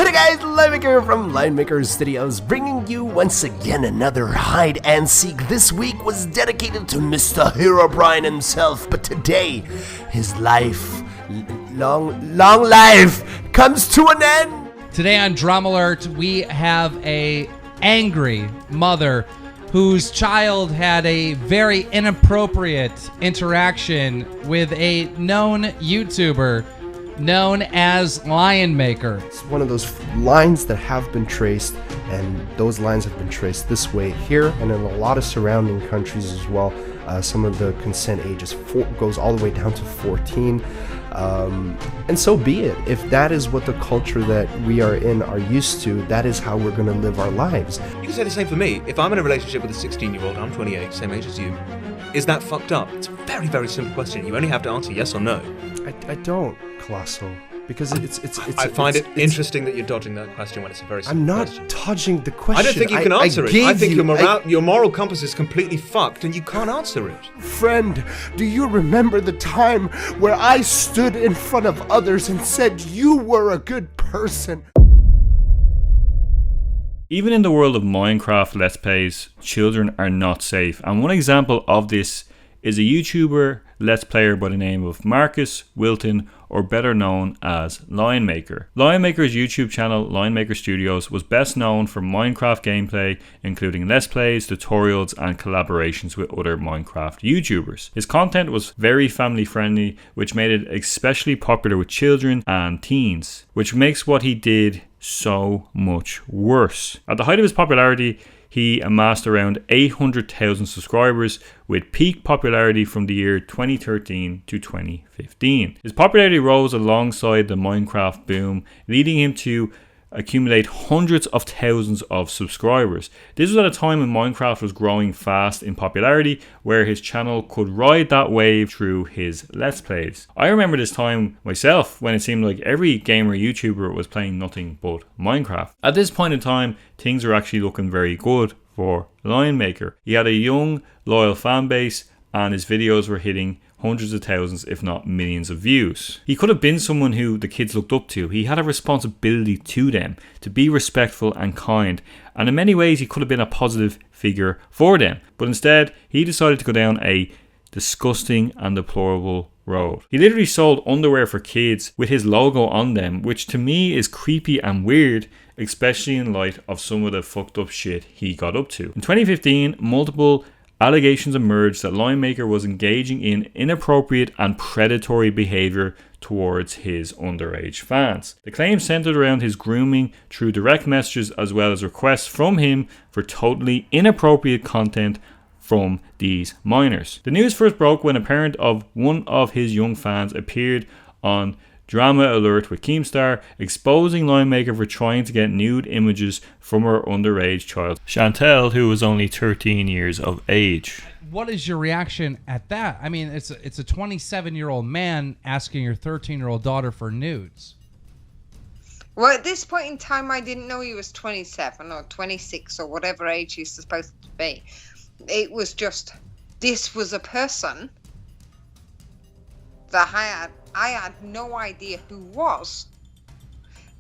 Hey guys, Lionmaker from Lionmaker Studios, bringing you once again another hide and seek. This week was dedicated to Mr. Herobrine himself, but today, his life, long life, comes to an end. Today on Drama Alert, we have a angry mother whose child had a very inappropriate interaction with a known YouTuber known as Lionmaker. It's one of those lines that have been traced, and those lines have been traced this way here and in a lot of surrounding countries as well. Some of the consent ages goes all the way down to 14. And so be it. If that is what the culture that we are used to, that is how we're going to live our lives. You can say the same for me. If I'm in a relationship with a 16-year-old, I'm 28, same age as you, is that fucked up? It's a very, very simple question. You only have to answer yes or no. I don't, Colossal, because I find it interesting that you're dodging that question when it's a very simple question. I'm not dodging the question. I don't think you can answer it. I think your moral compass is completely fucked and you can't answer it. Friend, do you remember the time where I stood in front of others and said you were a good person? Even in the world of Minecraft Let's Plays, children are not safe. And one example of this is a YouTuber Let's Player by the name of Marcus Wilton, or better known as Lionmaker. Lionmaker's YouTube channel, Lionmaker Studios, was best known for Minecraft gameplay, including Let's Plays, tutorials, and collaborations with other Minecraft YouTubers. His content was very family friendly, which made it especially popular with children and teens, which makes what he did so much worse. At the height of his popularity, he amassed around 800,000 subscribers, with peak popularity from the year 2013 to 2015. His popularity rose alongside the Minecraft boom, leading him to accumulate hundreds of thousands of subscribers. This was at a time when Minecraft was growing fast in popularity, where his channel could ride that wave through his Let's Plays. I remember this time myself when it seemed like every gamer YouTuber was playing nothing but Minecraft. At this point in time, things were actually looking very good for Lionmaker. He had a young, loyal fan base, and his videos were hitting hundreds of thousands, if not millions of views. He could have been someone who the kids looked up to. He had a responsibility to them, to be respectful and kind, and in many ways he could have been a positive figure for them. But instead, he decided to go down a disgusting and deplorable road. He literally sold underwear for kids with his logo on them, which to me is creepy and weird, especially in light of some of the fucked up shit he got up to. In 2015, multiple allegations emerged that Lionmaker was engaging in inappropriate and predatory behavior towards his underage fans. The claims centered around his grooming through direct messages, as well as requests from him for totally inappropriate content from these minors. The news first broke when a parent of one of his young fans appeared on Drama Alert with Keemstar, exposing Lionmaker for trying to get nude images from her underage child, Chantel, who was only 13 years of age. What is your reaction at that? I mean, it's a 27-year-old man asking your 13-year-old daughter for nudes. Well, at this point in time, I didn't know he was 27 or 26 or whatever age he's supposed to be. It was just, this was a person that I had no idea who was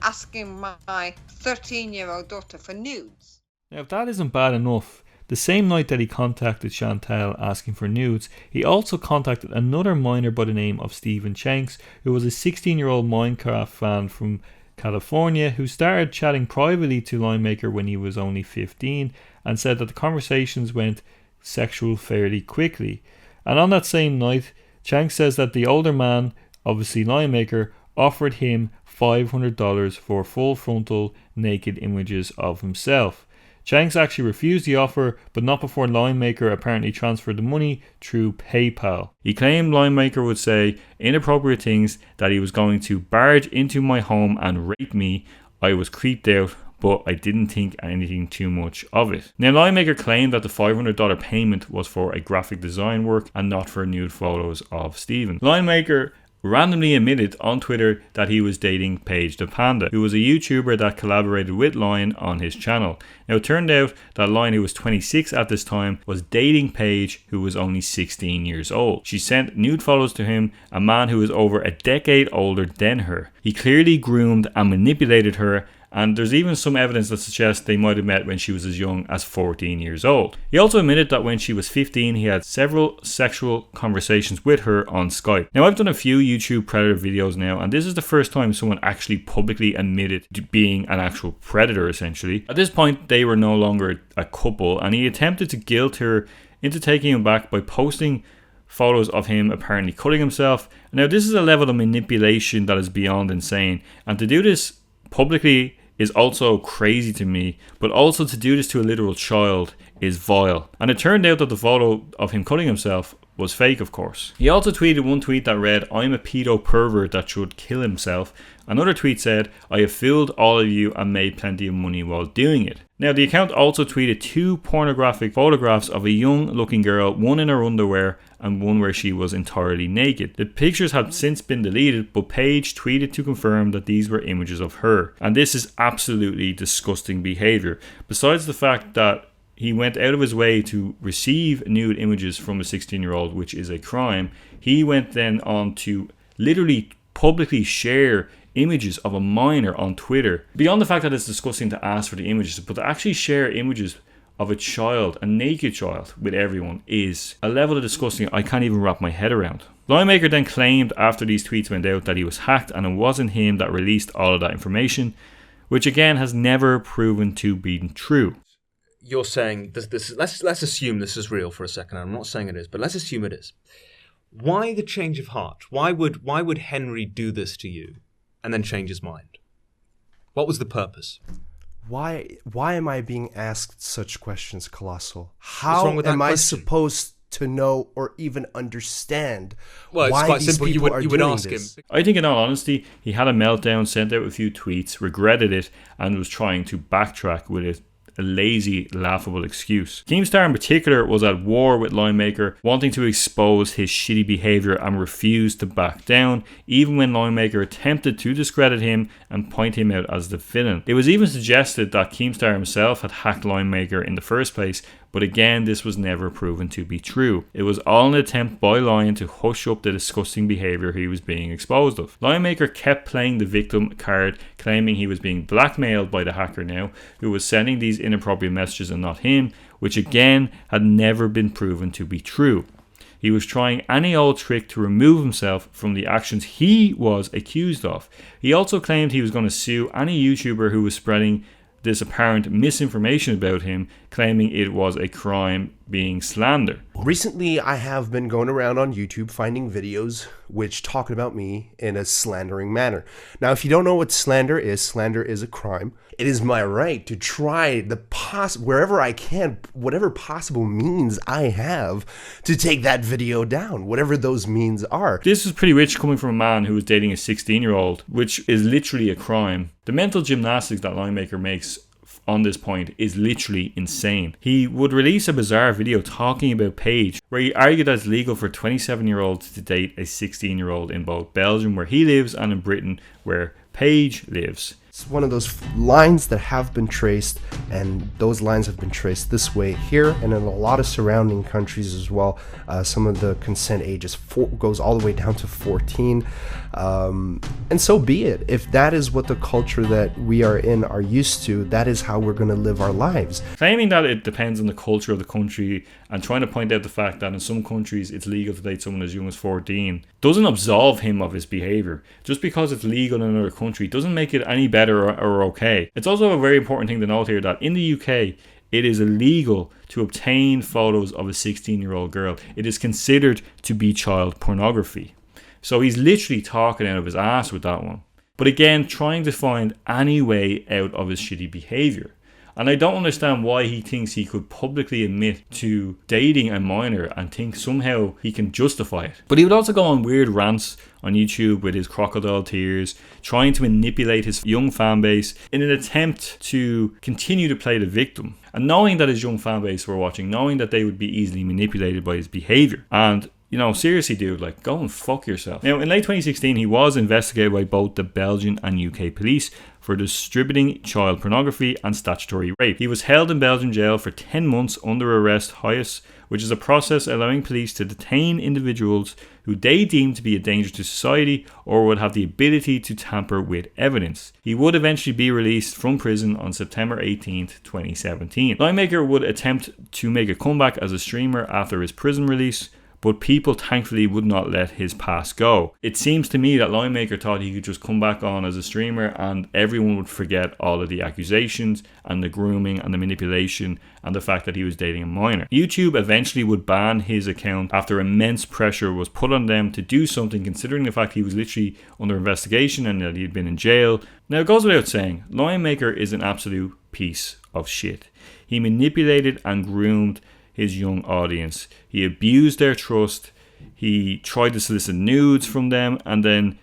asking my 13-year-old daughter for nudes. Now, if that isn't bad enough, the same night that he contacted Chantel asking for nudes, he also contacted another minor by the name of Stephen Shanks, who was a 16-year-old Minecraft fan from California, who started chatting privately to Lionmaker when he was only 15, and said that the conversations went sexual fairly quickly. And on that same night, Shanks says that the older man, obviously Lionmaker, offered him $500 for full frontal naked images of himself. Shanks actually refused the offer, but not before Lionmaker apparently transferred the money through PayPal. He claimed Lionmaker would say inappropriate things, that he was going to barge into my home and rape me. I was creeped out, but I didn't think anything too much of it. Now, Lionmaker claimed that the $500 payment was for a graphic design work and not for nude photos of Stephen. Lionmaker randomly admitted on Twitter that he was dating Paige the Panda, who was a YouTuber that collaborated with Lion on his channel. Now, it turned out that Lion, who was 26 at this time, was dating Paige, who was only 16 years old. She sent nude photos to him, a man who was over a decade older than her. He clearly groomed and manipulated her, and there's even some evidence that suggests they might have met when she was as young as 14 years old. He also admitted that when she was 15 he had several sexual conversations with her on Skype. Now, I've done a few YouTube predator videos now, and this is the first time someone actually publicly admitted to being an actual predator, essentially. At this point they were no longer a couple, and he attempted to guilt her into taking him back by posting photos of him apparently cutting himself. Now, this is a level of manipulation that is beyond insane, and to do this publicly is also crazy to me, but also to do this to a literal child is vile. And it turned out that the photo of him cutting himself was fake, of course. He also tweeted one tweet that read, "I'm a pedo pervert that should kill himself." Another tweet said, "I have fooled all of you and made plenty of money while doing it." Now, the account also tweeted 2 pornographic photographs of a young looking girl, one in her underwear and one where she was entirely naked. The pictures have since been deleted, but Paige tweeted to confirm that these were images of her. And this is absolutely disgusting behaviour. Besides the fact that he went out of his way to receive nude images from a 16-year-old, which is a crime, he went then on to literally publicly share images of a minor on Twitter. Beyond the fact that it's disgusting to ask for the images, but to actually share images of a child, a naked child, with everyone is a level of disgusting I can't even wrap my head around. Lionmaker then claimed after these tweets went out that he was hacked and it wasn't him that released all of that information, which again has never proven to be true. You're saying this let's assume this is real for a second. I'm not saying it is, but let's assume it is. Why the change of heart? Why would Henry do this to you and then change his mind? What was the purpose? Why am I being asked such questions, Colossal? What's How wrong with that am I question? supposed to know or even understand Well, it's why quite these simple. people are You would doing ask this? him. I think in all honesty, he had a meltdown, sent out a few tweets, regretted it, and was trying to backtrack with it. A lazy, laughable excuse. Keemstar in particular was at war with Lionmaker, wanting to expose his shitty behaviour and refused to back down, even when Lionmaker attempted to discredit him and point him out as the villain. It was even suggested that Keemstar himself had hacked Lionmaker in the first place, but again this was never proven to be true. It was all an attempt by Lion to hush up the disgusting behaviour he was being exposed of. Lionmaker kept playing the victim card, claiming he was being blackmailed by the hacker now, who was sending these inappropriate messages and not him, which again had never been proven to be true. He was trying any old trick to remove himself from the actions he was accused of. He also claimed he was going to sue any YouTuber who was spreading this apparent misinformation about him, claiming it was a crime being slander. Recently, I have been going around on YouTube finding videos which talk about me in a slandering manner. Now, if you don't know what slander is a crime. It is my right to try wherever I can, whatever possible means I have to take that video down, whatever those means are. This is pretty rich coming from a man who was dating a 16-year-old, which is literally a crime. The mental gymnastics that Lionmaker makes on this point is literally insane. He would release a bizarre video talking about Paige, where he argued that it's legal for 27-year-olds to date a 16-year-old in both Belgium, where he lives, and in Britain, where Paige lives. It's one of those lines that have been traced, and those lines have been traced this way here and in a lot of surrounding countries as well. Some of the consent ages goes all the way down to 14, and so be it. If that is what the culture that we are used to, that is how we're going to live our lives. Claiming that it depends on the culture of the country and trying to point out the fact that in some countries it's legal to date someone as young as 14 doesn't absolve him of his behaviour. Just because it's legal in another country doesn't make it any better or okay. It's also a very important thing to note here that in the UK it is illegal to obtain photos of a 16-year-old girl. It is considered to be child pornography. So he's literally talking out of his ass with that one. But again, trying to find any way out of his shitty behaviour. And I don't understand why he thinks he could publicly admit to dating a minor and think somehow he can justify it. But he would also go on weird rants on YouTube with his crocodile tears, trying to manipulate his young fan base in an attempt to continue to play the victim. And knowing that his young fan base were watching, knowing that they would be easily manipulated by his behaviour. And you know, seriously, dude, go and fuck yourself. Now, in late 2016, he was investigated by both the Belgian and UK police for distributing child pornography and statutory rape. He was held in Belgian jail for 10 months under arrest hiatus, which is a process allowing police to detain individuals who they deem to be a danger to society or would have the ability to tamper with evidence. He would eventually be released from prison on September 18th, 2017. Lionmaker would attempt to make a comeback as a streamer after his prison release, but people thankfully would not let his past go. It seems to me that Lionmaker thought he could just come back on as a streamer and everyone would forget all of the accusations and the grooming and the manipulation and the fact that he was dating a minor. YouTube eventually would ban his account after immense pressure was put on them to do something, considering the fact he was literally under investigation and that he had been in jail. Now it goes without saying, Lionmaker is an absolute piece of shit. He manipulated and groomed his young audience. He abused their trust. He tried to solicit nudes from them and then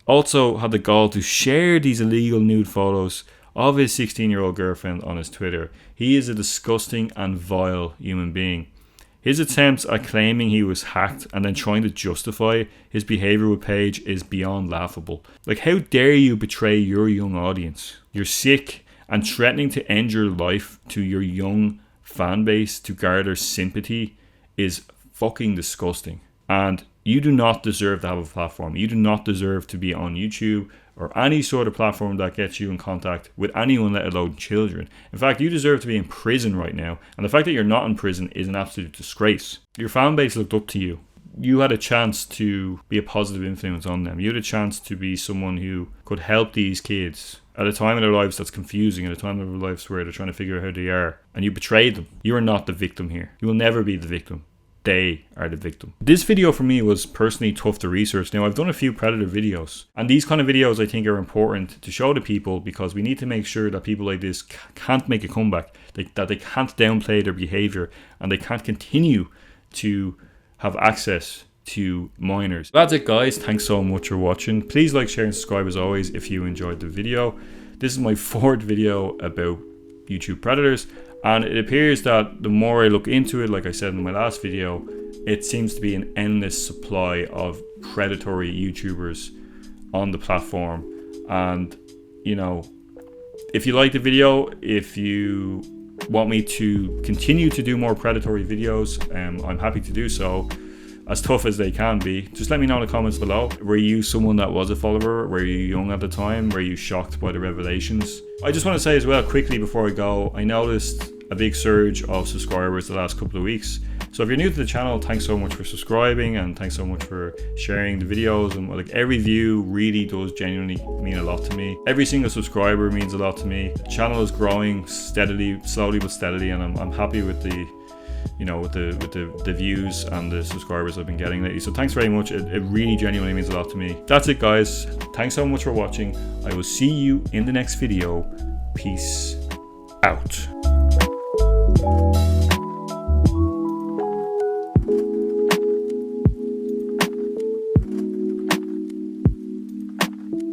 also had the gall to share these illegal nude photos of his 16-year-old girlfriend on his Twitter. He is a disgusting and vile human being. His attempts at claiming he was hacked and then trying to justify his behavior with Paige is beyond laughable. Like, how dare you betray your young audience? You're sick and threatening to end your life to your young fan base to garner sympathy is fucking disgusting. And you do not deserve to have a platform. You do not deserve to be on YouTube or any sort of platform that gets you in contact with anyone, let alone children. In fact, you deserve to be in prison right now. And the fact that you're not in prison is an absolute disgrace. Your fan base looked up to you. You had a chance to be a positive influence on them. You had a chance to be someone who could help these kids at a time in their lives that's confusing, at a time in their lives where they're trying to figure out who they are, and you betrayed them. You are not the victim here. You will never be the victim. They are the victim. This video for me was personally tough to research. Now, I've done a few Predator videos, and these kind of videos I think are important to show to people because we need to make sure that people like this can't make a comeback, that they can't downplay their behavior, and they can't continue to have access to minors. That's it, guys. Thanks so much for watching. Please like, share and subscribe as always if you enjoyed the video. This is my 4th video about YouTube predators, and it appears that the more I look into it, like I said in my last video, it seems to be an endless supply of predatory YouTubers on the platform. And you know, if you like the video, if you want me to continue to do more predatory videos, I'm happy to do so, as tough as they can be. Just let me know in the comments below. Were you someone that was a follower? Were you young at the time? Were you shocked by the revelations? I just want to say as well, quickly before I go, I noticed a big surge of subscribers the last couple of weeks. So if you're new to the channel, thanks so much for subscribing and thanks so much for sharing the videos. And like, every view really does genuinely mean a lot to me. Every single subscriber means a lot to me. The channel is growing steadily, slowly but steadily, and I'm happy with the, you know, with the views and the subscribers I've been getting lately. So thanks very much. It really genuinely means a lot to me. That's it, guys. Thanks so much for watching. I will see you in the next video. Peace out.